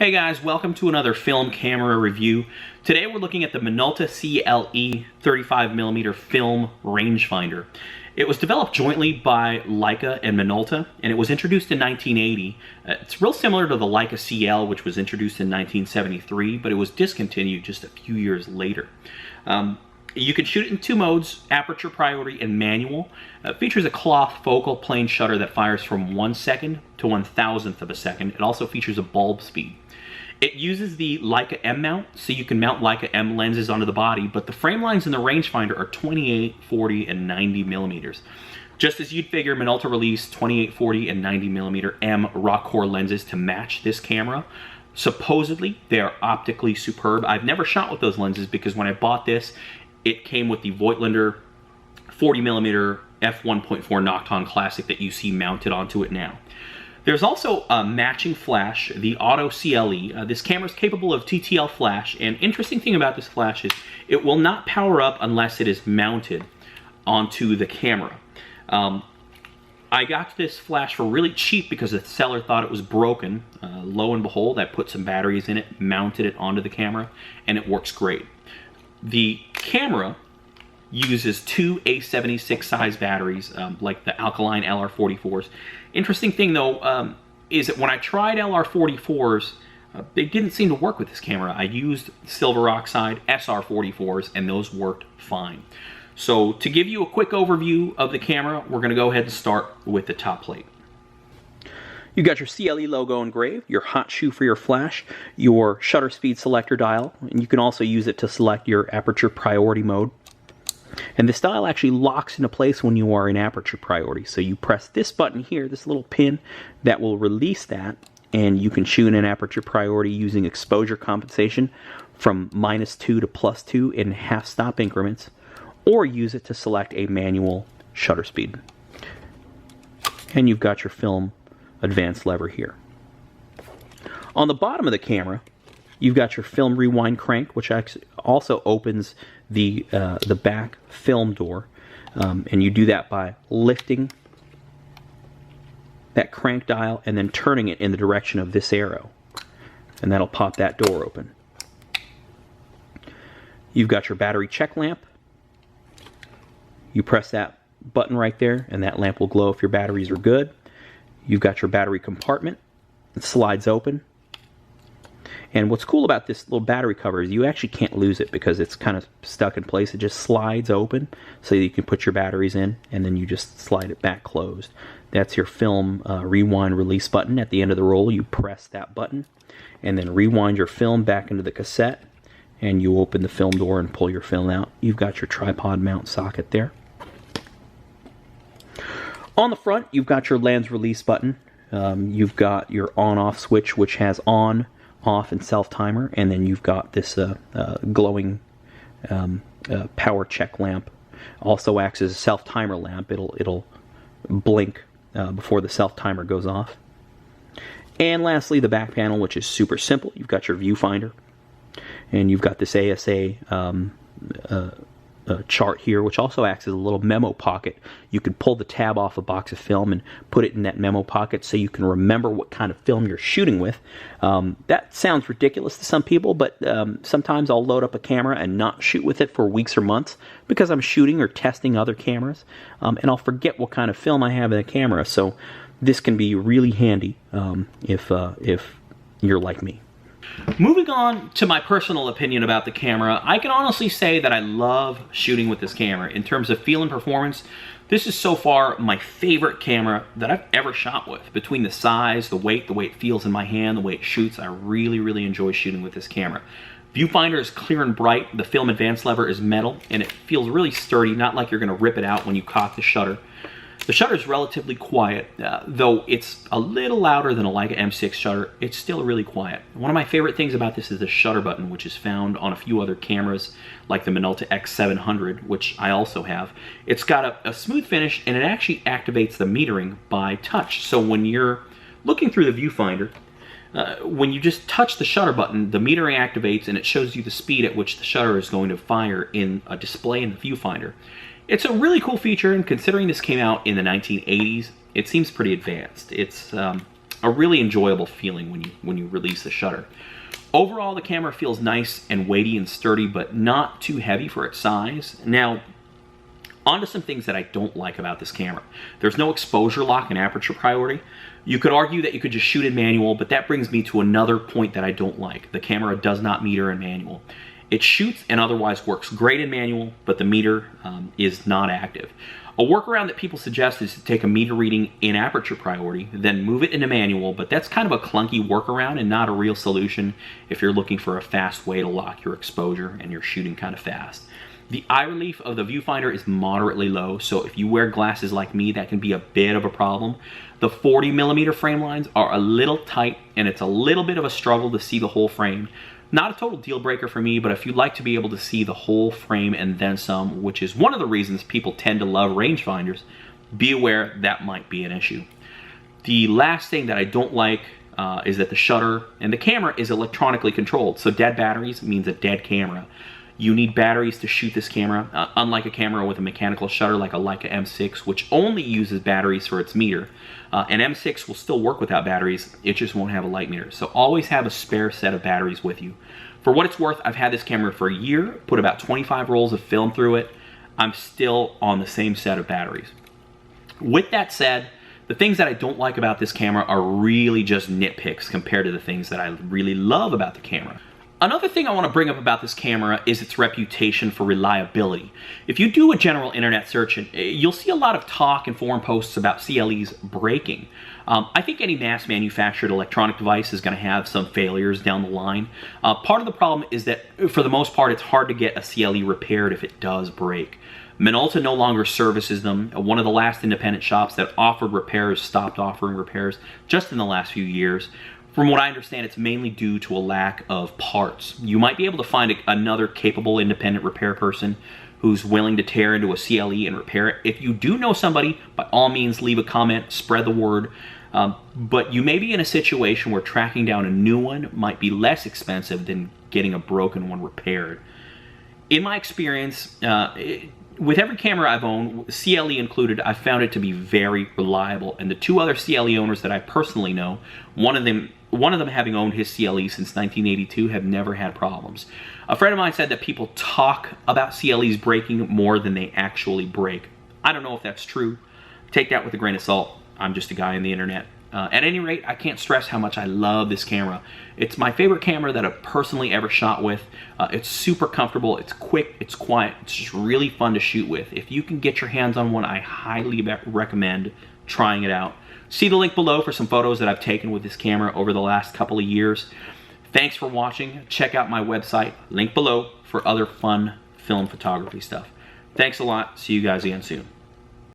Hey guys, welcome to another film camera review. Today we're looking at the Minolta CLE 35mm film rangefinder. It was developed jointly by Leica and Minolta, and it was introduced in 1980. It's real similar to the Leica CL, which was introduced in 1973, but it was discontinued just a few years later. You can shoot it in two modes, aperture priority and manual. It features a cloth focal plane shutter that fires from 1 second to 1,000th of a second. It also features a bulb speed. It uses the Leica M mount, so you can mount Leica M lenses onto the body, but the frame lines in the rangefinder are 28, 40, and 90 millimeters. Just as you'd figure, Minolta released 28, 40, and 90 millimeter M RAW-core lenses to match this camera. Supposedly, they are optically superb. I've never shot with those lenses because when I bought this, it came with the Voigtlander 40mm f1.4 Nocton Classic that you see mounted onto it now. There's also a matching flash, the Auto CLE. This camera is capable of TTL flash, and interesting thing about this flash is it will not power up unless it is mounted onto the camera. I got this flash for really cheap because the seller thought it was broken. Lo and behold, I put some batteries in it, mounted it onto the camera, and it works great. The camera uses two A76 size batteries, like the alkaline LR44s. Interesting thing though, is that when I tried LR44s, they didn't seem to work with this camera. I used silver oxide SR44s and those worked fine. So to give you a quick overview of the camera, we're going to go ahead and start with the top plate. You got your CLE logo engraved, your hot shoe for your flash, your shutter speed selector dial, and you can also use it to select your aperture priority mode. And this dial actually locks into place when you are in aperture priority. So you press this button here, this little pin, that will release that, and you can shoot in aperture priority using exposure compensation from -2 to +2 in half-stop increments, or use it to select a manual shutter speed. And you've got your film advanced lever here. On the bottom of the camera, you've got your film rewind crank, which also opens the back film door, and you do that by lifting that crank dial and then turning it in the direction of this arrow, and that'll pop that door open. You've got your battery check lamp. You press that button right there and that lamp will glow if your batteries are good. You've got your battery compartment. It slides open. And what's cool about this little battery cover is you actually can't lose it because it's kind of stuck in place. It just slides open so you can put your batteries in, and then you just slide it back closed. That's your film rewind release button. At the end of the roll, you press that button and then rewind your film back into the cassette, and you open the film door and pull your film out. You've got your tripod mount socket there. On the front, you've got your lens release button. You've got your on-off switch, which has on, off, and self-timer, and then you've got this glowing power check lamp. Also acts as a self-timer lamp. It'll blink before the self-timer goes off. And lastly, the back panel, which is super simple. You've got your viewfinder, and you've got this ASA chart here, which also acts as a little memo pocket. You can pull the tab off a box of film and put it in that memo pocket so you can remember what kind of film you're shooting with. That sounds ridiculous to some people, but sometimes I'll load up a camera and not shoot with it for weeks or months because I'm shooting or testing other cameras, and I'll forget what kind of film I have in the camera. So this can be really handy if you're like me. Moving on to my personal opinion about the camera, I can honestly say that I love shooting with this camera. In terms of feel and performance, this is so far my favorite camera that I've ever shot with. Between the size, the way it feels in my hand, the way it shoots, I really, really enjoy shooting with this camera. Viewfinder is clear and bright, the film advance lever is metal, and it feels really sturdy, not like you're going to rip it out when you cock the shutter. The shutter is relatively quiet, though it's a little louder than a Leica M6 shutter. It's still really quiet. One of my favorite things about this is the shutter button, which is found on a few other cameras, like the Minolta X700, which I also have. It's got a smooth finish, and it actually activates the metering by touch. So when you're looking through the viewfinder, when you just touch the shutter button, the metering activates, and it shows you the speed at which the shutter is going to fire in a display in the viewfinder. It's a really cool feature, and considering this came out in the 1980s, it seems pretty advanced. It's a really enjoyable feeling when you release the shutter. Overall, the camera feels nice and weighty and sturdy, but not too heavy for its size. Now, on to some things that I don't like about this camera. There's no exposure lock and aperture priority. You could argue that you could just shoot in manual, but that brings me to another point that I don't like. The camera does not meter in manual. It shoots and otherwise works great in manual, but the meter is not active. A workaround that people suggest is to take a meter reading in aperture priority, then move it into manual, but that's kind of a clunky workaround and not a real solution if you're looking for a fast way to lock your exposure and you're shooting kind of fast. The eye relief of the viewfinder is moderately low, so if you wear glasses like me, that can be a bit of a problem. The 40mm frame lines are a little tight, and it's a little bit of a struggle to see the whole frame. Not a total deal breaker for me, but if you'd like to be able to see the whole frame and then some, which is one of the reasons people tend to love rangefinders, be aware that might be an issue. The last thing that I don't like is that the shutter and the camera is electronically controlled. So dead batteries means a dead camera. You need batteries to shoot this camera, unlike a camera with a mechanical shutter like a Leica M6, which only uses batteries for its meter. An M6 will still work without batteries, it just won't have a light meter. So always have a spare set of batteries with you. For what it's worth, I've had this camera for a year, put about 25 rolls of film through it. I'm still on the same set of batteries. With that said, the things that I don't like about this camera are really just nitpicks compared to the things that I really love about the camera. Another thing I want to bring up about this camera is its reputation for reliability. If you do a general internet search, you'll see a lot of talk and forum posts about CLEs breaking. I think any mass-manufactured electronic device is going to have some failures down the line. Part of the problem is that, for the most part, it's hard to get a CLE repaired if it does break. Minolta no longer services them. One of the last independent shops that offered repairs stopped offering repairs just in the last few years. From what I understand, it's mainly due to a lack of parts. You might be able to find another capable independent repair person who's willing to tear into a CLE and repair it. If you do know somebody, by all means leave a comment, spread the word. But you may be in a situation where tracking down a new one might be less expensive than getting a broken one repaired. In my experience, with every camera I've owned, CLE included, I've found it to be very reliable. And the two other CLE owners that I personally know, one of them having owned his CLE since 1982, have never had problems. A friend of mine said that people talk about CLEs breaking more than they actually break. I don't know if that's true. Take that with a grain of salt. I'm just a guy on the internet. At any rate, I can't stress how much I love this camera. It's my favorite camera that I've personally ever shot with. It's super comfortable, it's quick, it's quiet, it's just really fun to shoot with. If you can get your hands on one, I highly recommend trying it out. See the link below for some photos that I've taken with this camera over the last couple of years. Thanks for watching. Check out my website, link below, for other fun film photography stuff. Thanks a lot. See you guys again soon.